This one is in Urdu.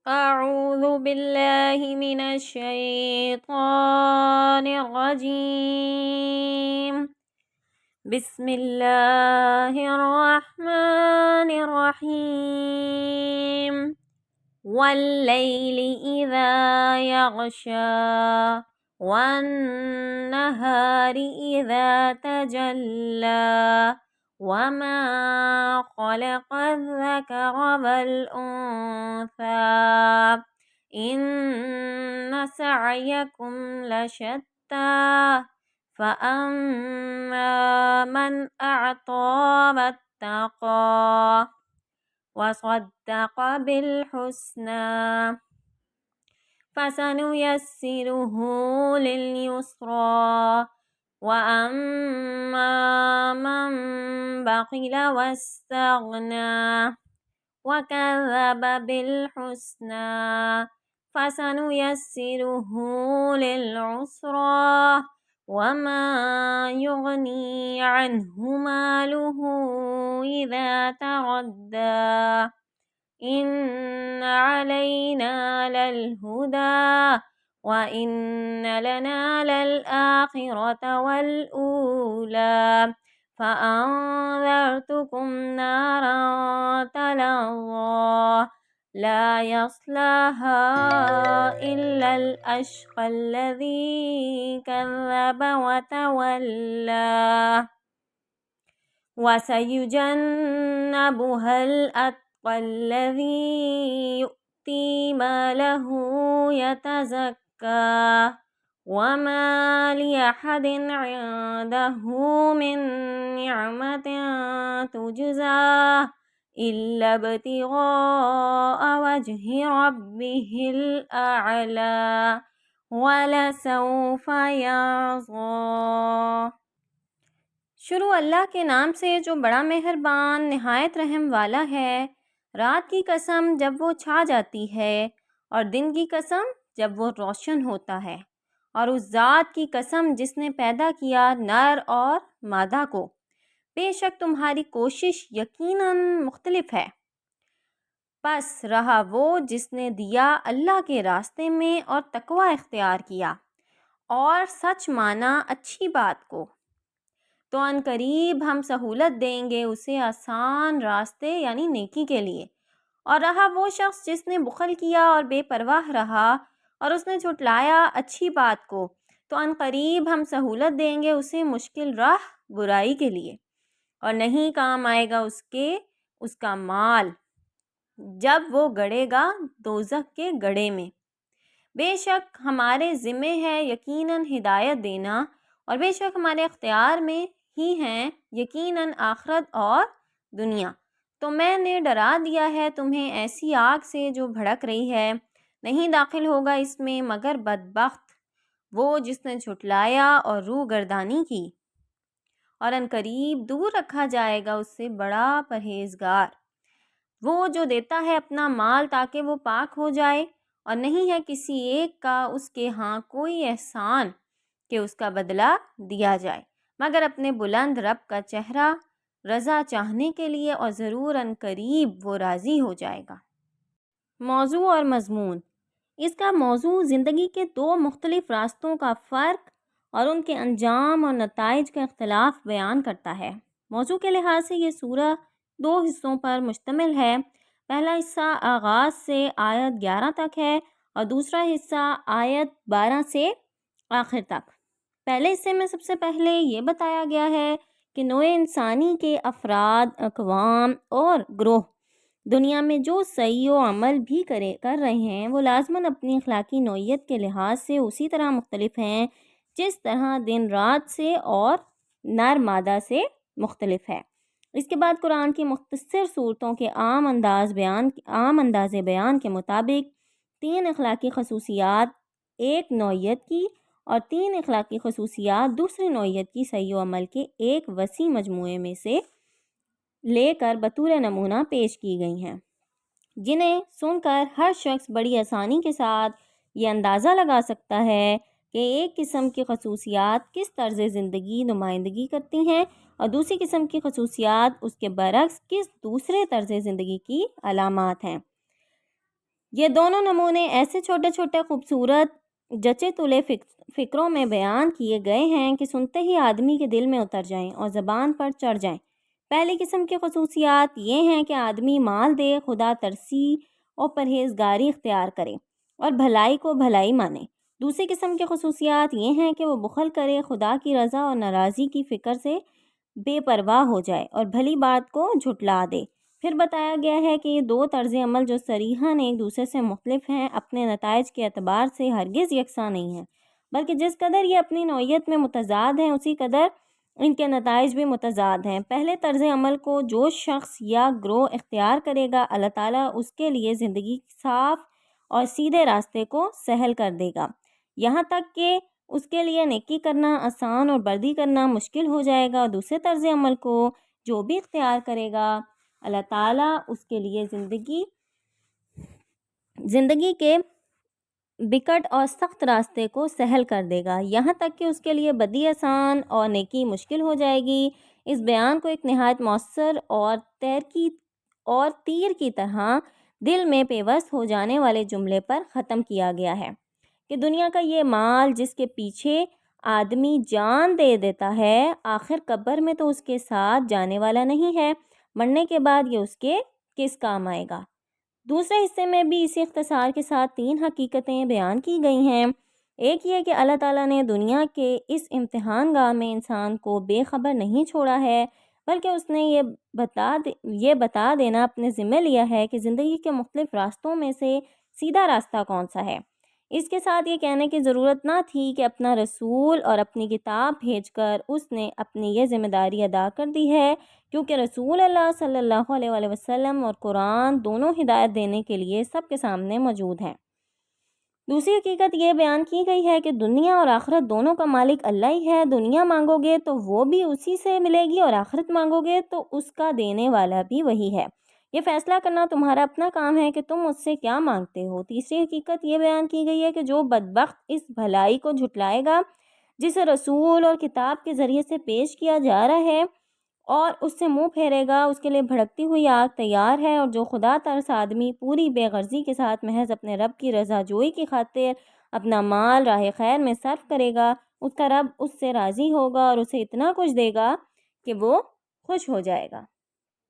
أعوذ بالله من الشيطان الرجيم. بسم الله الرحمن الرحيم. والليل إذا يغشى والنهار إذا تجلى وما خلق الذكر والأنثى إن سعيكم لشتى فأما من أعطى واتقى وصدق بالحسنى فسنيسره لليسرى وأما من بخل واستغنى وكذب بالحسنى فسنيسره للعسرى وما يغني عنه ماله إذا تردى إن علينا للهدى وإن لنا للآخرة والأولى فأنذرتكم نارا تلظى لا يصلاها إلا الأشقى الذي كذب وتولى وسيجنبها الأتقى الذي يؤتي ماله يتزكى وما لأحد عنده من نعمة تجزى إلا ابتغاء وجه ربه الأعلى ولسوف يرضى۔ شروع اللہ کے نام سے جو بڑا مہربان نہایت رحم والا ہے۔ رات کی قسم جب وہ چھا جاتی ہے اور دن کی قسم جب وہ روشن ہوتا ہے، اور اس ذات کی قسم جس نے پیدا کیا نر اور مادہ کو، بے شک تمہاری کوشش یقیناً مختلف ہے۔ پس رہا وہ جس نے دیا اللہ کے راستے میں اور تقوی اختیار کیا اور سچ مانا اچھی بات کو، تو ان قریب ہم سہولت دیں گے اسے آسان راستے یعنی نیکی کے لیے۔ اور رہا وہ شخص جس نے بخل کیا اور بے پرواہ رہا اور اس نے جھٹلایا اچھی بات کو، تو ان قریب ہم سہولت دیں گے اسے مشکل راہ برائی کے لیے، اور نہیں کام آئے گا اس کا مال جب وہ گڑے گا دوزخ کے گڑھے میں۔ بے شک ہمارے ذمے ہے یقیناً ہدایت دینا، اور بے شک ہمارے اختیار میں ہی ہیں یقیناً آخرت اور دنیا۔ تو میں نے ڈرا دیا ہے تمہیں ایسی آگ سے جو بھڑک رہی ہے، نہیں داخل ہوگا اس میں مگر بدبخت وہ جس نے جھٹلایا اور روح گردانی کی، اور ان قریب دور رکھا جائے گا اس سے بڑا پرہیزگار وہ جو دیتا ہے اپنا مال تاکہ وہ پاک ہو جائے، اور نہیں ہے کسی ایک کا اس کے ہاں کوئی احسان کہ اس کا بدلہ دیا جائے مگر اپنے بلند رب کا چہرہ رضا چاہنے کے لیے، اور ضرور ان قریب وہ راضی ہو جائے گا۔ موضوع اور مضمون۔ اس کا موضوع زندگی کے دو مختلف راستوں کا فرق اور ان کے انجام اور نتائج کا اختلاف بیان کرتا ہے۔ موضوع کے لحاظ سے یہ سورہ دو حصوں پر مشتمل ہے۔ پہلا حصہ آغاز سے آیت 11 تک ہے اور دوسرا حصہ آیت 12 سے آخر تک۔ پہلے حصے میں سب سے پہلے یہ بتایا گیا ہے کہ نوع انسانی کے افراد، اقوام اور گروہ دنیا میں جو صحیح و عمل بھی کر رہے ہیں وہ لازماً اپنی اخلاقی نوعیت کے لحاظ سے اسی طرح مختلف ہیں جس طرح دن رات سے اور نر مادہ سے مختلف ہے۔ اس کے بعد قرآن کی مختصر صورتوں کے عام انداز بیان کے مطابق 3 اخلاقی خصوصیات ایک نوعیت کی اور 3 اخلاقی خصوصیات دوسری نوعیت کی صحیح و عمل کے ایک وسیع مجموعے میں سے لے کر بطور نمونہ پیش کی گئی ہیں، جنہیں سن کر ہر شخص بڑی آسانی کے ساتھ یہ اندازہ لگا سکتا ہے کہ ایک قسم کی خصوصیات کس طرز زندگی نمائندگی کرتی ہیں اور دوسری قسم کی خصوصیات اس کے برعکس کس دوسرے طرز زندگی کی علامات ہیں۔ یہ دونوں نمونے ایسے چھوٹے چھوٹے خوبصورت جچے تلے فکروں میں بیان کیے گئے ہیں کہ سنتے ہی آدمی کے دل میں اتر جائیں اور زبان پر چڑھ جائیں۔ پہلی قسم کی خصوصیات یہ ہیں کہ آدمی مال دے، خدا ترسی اور پرہیزگاری اختیار کرے اور بھلائی کو بھلائی مانے۔ دوسری قسم کی خصوصیات یہ ہیں کہ وہ بخل کرے، خدا کی رضا اور ناراضی کی فکر سے بے پرواہ ہو جائے اور بھلی بات کو جھٹلا دے۔ پھر بتایا گیا ہے کہ یہ دو طرز عمل جو صریحاً ایک دوسرے سے مختلف ہیں، اپنے نتائج کے اعتبار سے ہرگز یکساں نہیں ہیں، بلکہ جس قدر یہ اپنی نوعیت میں متضاد ہیں اسی قدر ان کے نتائج بھی متضاد ہیں۔ پہلے طرز عمل کو جو شخص یا گروہ اختیار کرے گا، اللہ تعالیٰ اس کے لیے زندگی صاف اور سیدھے راستے کو سہل کر دے گا، یہاں تک کہ اس کے لیے نیکی کرنا آسان اور بدی کرنا مشکل ہو جائے گا۔ دوسرے طرز عمل کو جو بھی اختیار کرے گا، اللہ تعالیٰ اس کے لیے زندگی کے بکٹ اور سخت راستے کو سہل کر دے گا، یہاں تک کہ اس کے لیے بدی آسان اور نیکی مشکل ہو جائے گی۔ اس بیان کو ایک نہایت مؤثر اور تیر کی طرح دل میں پیوست ہو جانے والے جملے پر ختم کیا گیا ہے کہ دنیا کا یہ مال جس کے پیچھے آدمی جان دے دیتا ہے، آخر قبر میں تو اس کے ساتھ جانے والا نہیں ہے، مرنے کے بعد یہ اس کے کس کام آئے گا۔ دوسرے حصے میں بھی اسی اختصار کے ساتھ 3 حقیقتیں بیان کی گئی ہیں۔ ایک یہ کہ اللہ تعالیٰ نے دنیا کے اس امتحان گاہ میں انسان کو بے خبر نہیں چھوڑا ہے، بلکہ اس نے یہ بتا دینا اپنے ذمہ لیا ہے کہ زندگی کے مختلف راستوں میں سے سیدھا راستہ کون سا ہے۔ اس کے ساتھ یہ کہنے کی ضرورت نہ تھی کہ اپنا رسول اور اپنی کتاب بھیج کر اس نے اپنی یہ ذمہ داری ادا کر دی ہے، کیونکہ رسول اللہ صلی اللہ علیہ وآلہ وسلم اور قرآن دونوں ہدایت دینے کے لیے سب کے سامنے موجود ہیں۔ دوسری حقیقت یہ بیان کی گئی ہے کہ دنیا اور آخرت دونوں کا مالک اللہ ہی ہے۔ دنیا مانگو گے تو وہ بھی اسی سے ملے گی اور آخرت مانگو گے تو اس کا دینے والا بھی وہی ہے۔ یہ فیصلہ کرنا تمہارا اپنا کام ہے کہ تم اس سے کیا مانگتے ہو۔ تیسری حقیقت یہ بیان کی گئی ہے کہ جو بدبخت اس بھلائی کو جھٹلائے گا جسے رسول اور کتاب کے ذریعے سے پیش کیا جا رہا ہے اور اس سے منہ پھیرے گا، اس کے لیے بھڑکتی ہوئی آگ تیار ہے، اور جو خدا ترس آدمی پوری بے غرضی کے ساتھ محض اپنے رب کی رضا جوئی کی خاطر اپنا مال راہ خیر میں صرف کرے گا، اس کا رب اس سے راضی ہوگا اور اسے اتنا کچھ دے گا کہ وہ خوش ہو جائے گا۔